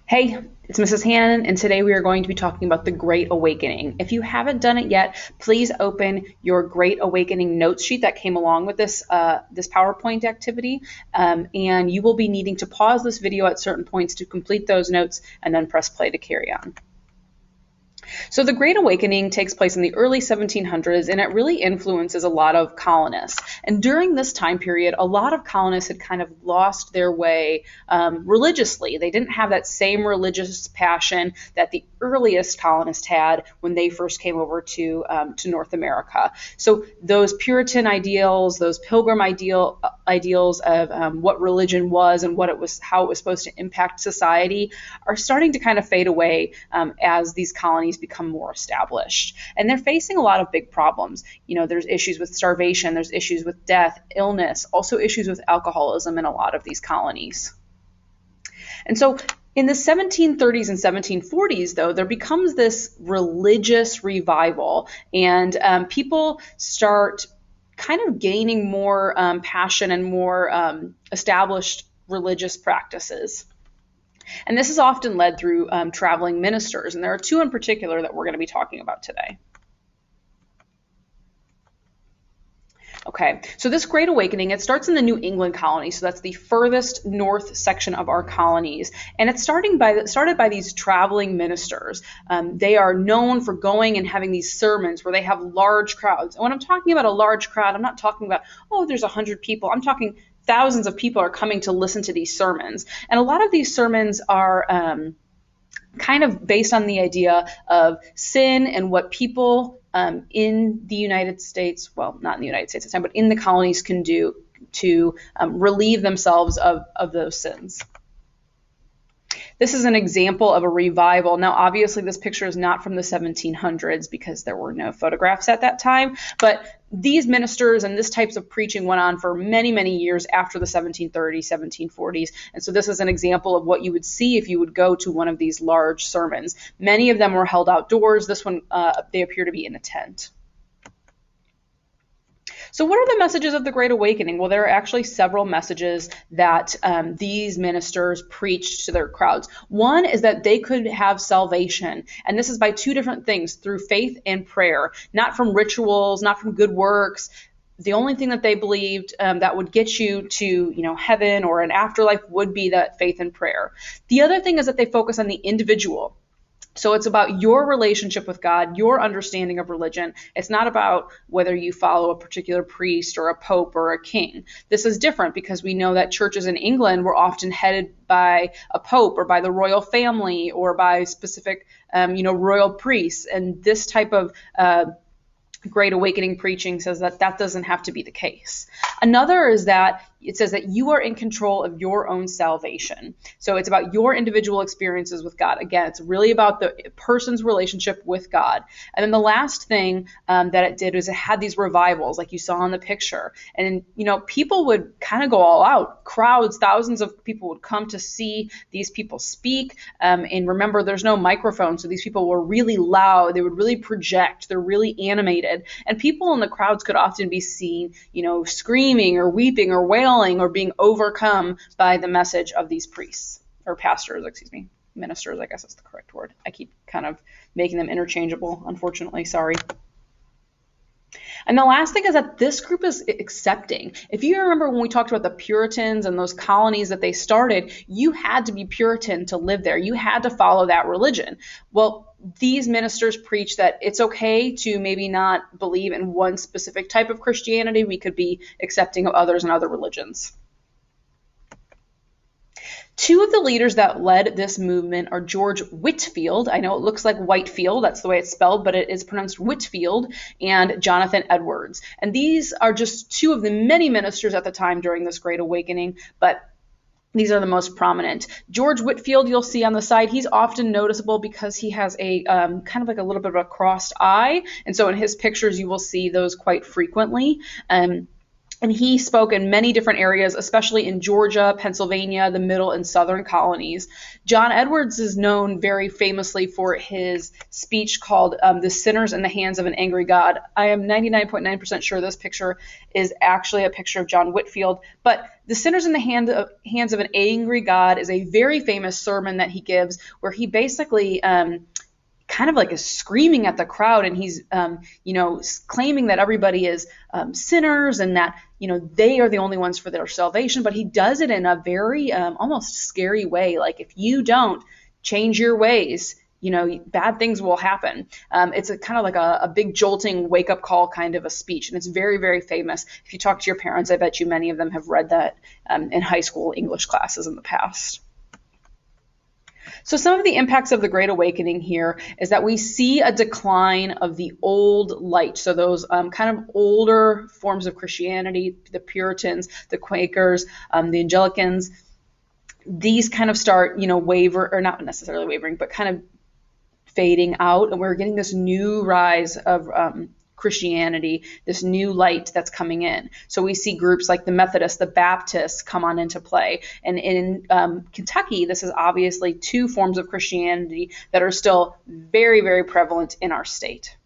Hey, it's Mrs. Hannon, and today we are going to be talking about the Great Awakening. If you haven't done it yet, please open your Great Awakening notes sheet that came along with this PowerPoint activity, and you will be needing to pause this video at certain points to complete those notes and then press play to carry on. So the Great Awakening takes place in the early 1700s, and it really influences a lot of colonists. And during this time period, a lot of colonists had kind of lost their way religiously. They didn't have that same religious passion that the earliest colonists had when they first came over to North America. So those Puritan ideals, those Pilgrim ideals of what religion was and how it was supposed to impact society, are starting to kind of fade away as these colonies become more established. And they're facing a lot of big problems. There's issues with starvation, there's issues with death, illness, also issues with alcoholism in a lot of these colonies. And so in the 1730s and 1740s, though, there becomes this religious revival, and people start kind of gaining more passion and more established religious practices. And this is often led through traveling ministers, and there are two in particular that we're going to be talking about today. Okay, so this Great Awakening, it starts in the New England colony, so that's the furthest north section of our colonies, and it's started by these traveling ministers. They are known for going and having these sermons where they have large crowds. And when I'm talking about a large crowd, I'm not talking about, oh, there's 100 people. I'm talking thousands of people are coming to listen to these sermons. And a lot of these sermons are kind of based on the idea of sin and what people in the United States, well, not in the United States this time, but in the colonies can do to relieve themselves of those sins. This is an example of a revival. Now, obviously, this picture is not from the 1700s because there were no photographs at that time, but these ministers and this types of preaching went on for many, many years after the 1730s, 1740s. And so this is an example of what you would see if you would go to one of these large sermons. Many of them were held outdoors. This one, they appear to be in a tent. So what are the messages of the Great Awakening? Well, there are actually several messages that these ministers preached to their crowds. One is that they could have salvation, and this is by two different things, through faith and prayer, not from rituals, not from good works. The only thing that they believed that would get you to, heaven or an afterlife would be that faith and prayer. The other thing is that they focus on the individual. So it's about your relationship with God, your understanding of religion. It's not about whether you follow a particular priest or a pope or a king. This is different because we know that churches in England were often headed by a pope or by the royal family or by specific, royal priests. And this type of Great Awakening preaching says that that doesn't have to be the case. Another is that it says that you are in control of your own salvation. So it's about your individual experiences with God. Again, it's really about the person's relationship with God. And then the last thing that it did was it had these revivals, like you saw in the picture. And, people would kind of go all out. Crowds, thousands of people would come to see these people speak. And remember, there's no microphone, so these people were really loud. They would really project. They're really animated. And people in the crowds could often be seen, screaming or weeping or wailing or being overcome by the message of these priests or pastors, ministers, I guess that's the correct word. I keep kind of making them interchangeable, unfortunately, sorry. And the last thing is that this group is accepting. If you remember when we talked about the Puritans and those colonies that they started, you had to be Puritan to live there. You had to follow that religion. Well, these ministers preach that it's okay to maybe not believe in one specific type of Christianity. We could be accepting of others and other religions. Two of the leaders that led this movement are George Whitefield. I know it looks like Whitefield, that's the way it's spelled, but it is pronounced Whitefield, and Jonathan Edwards. And these are just two of the many ministers at the time during this Great Awakening, but these are the most prominent. George Whitefield, you'll see on the side, he's often noticeable because he has a kind of like a little bit of a crossed eye. And so in his pictures, you will see those quite frequently. And he spoke in many different areas, especially in Georgia, Pennsylvania, the middle and southern colonies. John Edwards is known very famously for his speech called The Sinners in the Hands of an Angry God. I am 99.9% sure this picture is actually a picture of John Whitefield, but The Sinners in the Hands of an Angry God is a very famous sermon that he gives where he basically kind of like is screaming at the crowd, and he's claiming that everybody is sinners and that they are the only ones for their salvation, but he does it in a very almost scary way. Like, if you don't change your ways, bad things will happen. It's a kind of like a big jolting wake up call kind of a speech, and it's very, very famous. If you talk to your parents, I bet you many of them have read that in high school English classes in the past. So some of the impacts of the Great Awakening here is that we see a decline of the old light. So those kind of older forms of Christianity, the Puritans, the Quakers, the Anglicans, these kind of start, waver, or not necessarily wavering, but kind of fading out. And we're getting this new rise of Christianity, this new light that's coming in. So we see groups like the Methodists, the Baptists come on into play. And in Kentucky, this is obviously two forms of Christianity that are still very, very prevalent in our state.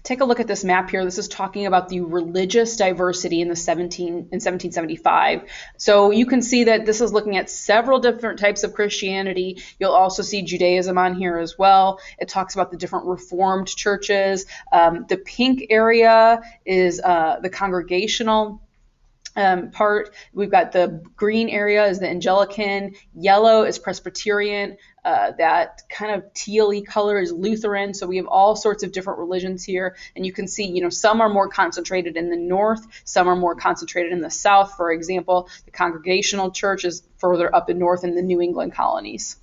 Take a look at this map here. This is talking about the religious diversity in 1775. So you can see that this is looking at several different types of Christianity. You'll also see Judaism on here as well. It talks about the different Reformed churches. The pink area is the congregational part. We've got the green area is the Anglican, yellow is Presbyterian, that kind of teal-y color is Lutheran. So we have all sorts of different religions here, and you can see, some are more concentrated in the north, some are more concentrated in the south. For example, the Congregational Church is further up in north in the New England colonies.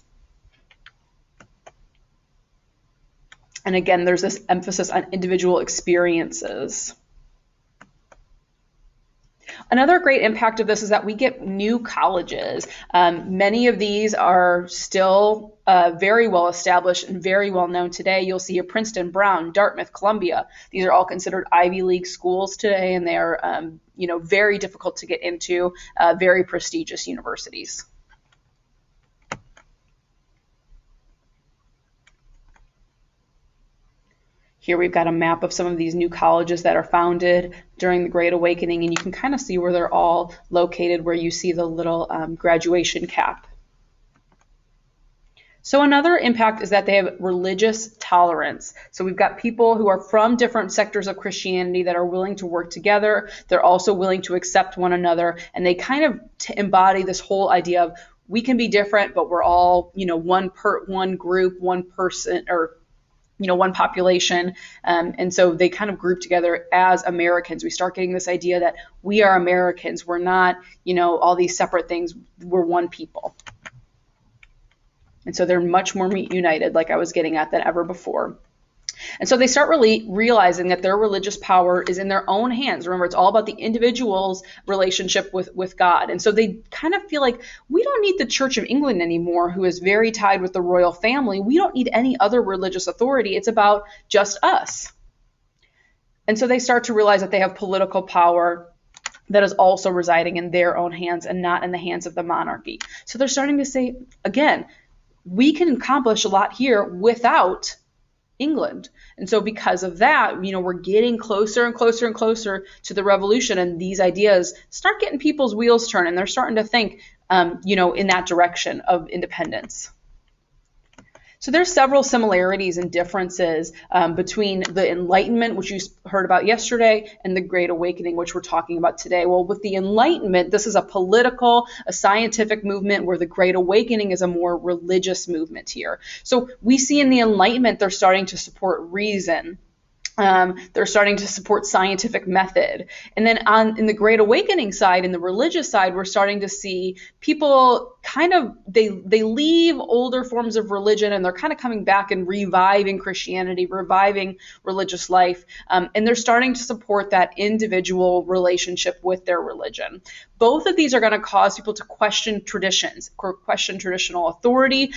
And again, there's this emphasis on individual experiences. Another great impact of this is that we get new colleges. Many of these are still very well established and very well known today. You'll see Princeton, Brown, Dartmouth, Columbia. These are all considered Ivy League schools today, and they are very difficult to get into, very prestigious universities. Here we've got a map of some of these new colleges that are founded during the Great Awakening, and you can kind of see where they're all located, where you see the little graduation cap. So another impact is that they have religious tolerance. So we've got people who are from different sectors of Christianity that are willing to work together. They're also willing to accept one another, and they kind of embody this whole idea of we can be different, but we're all, one group, one person, or one population. And so they kind of group together as Americans. We start getting this idea that we are Americans. We're not, all these separate things. We're one people. And so they're much more united, like I was getting at, than ever before. And so they start really realizing that their religious power is in their own hands. Remember, it's all about the individual's relationship with God. And so they kind of feel like, we don't need the Church of England anymore, who is very tied with the royal family. We don't need any other religious authority. It's about just us. And so they start to realize that they have political power that is also residing in their own hands and not in the hands of the monarchy. So they're starting to say, again, we can accomplish a lot here without England. And so because of that, we're getting closer and closer and closer to the revolution, and these ideas start getting people's wheels turning. They're starting to think, in that direction of independence. So there's several similarities and differences between the Enlightenment, which you heard about yesterday, and the Great Awakening, which we're talking about today. Well, with the Enlightenment, this is a political, a scientific movement, where the Great Awakening is a more religious movement here. So we see in the Enlightenment, they're starting to support reason. They're starting to support scientific method. And then in the Great Awakening side, in the religious side, we're starting to see people kind of, they leave older forms of religion, and they're kind of coming back and reviving Christianity, reviving religious life. And they're starting to support that individual relationship with their religion. Both of these are going to cause people to question traditions, question traditional authority,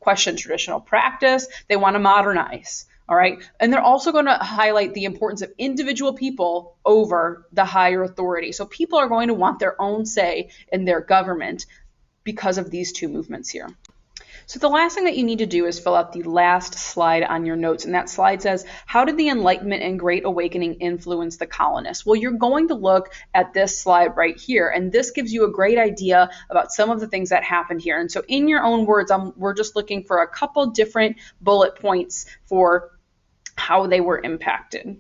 question traditional practice. They want to modernize. All right. And they're also going to highlight the importance of individual people over the higher authority. So people are going to want their own say in their government because of these two movements here. So the last thing that you need to do is fill out the last slide on your notes. And that slide says, how did the Enlightenment and Great Awakening influence the colonists? Well, you're going to look at this slide right here. And this gives you a great idea about some of the things that happened here. And so in your own words, we're just looking for a couple different bullet points for how they were impacted.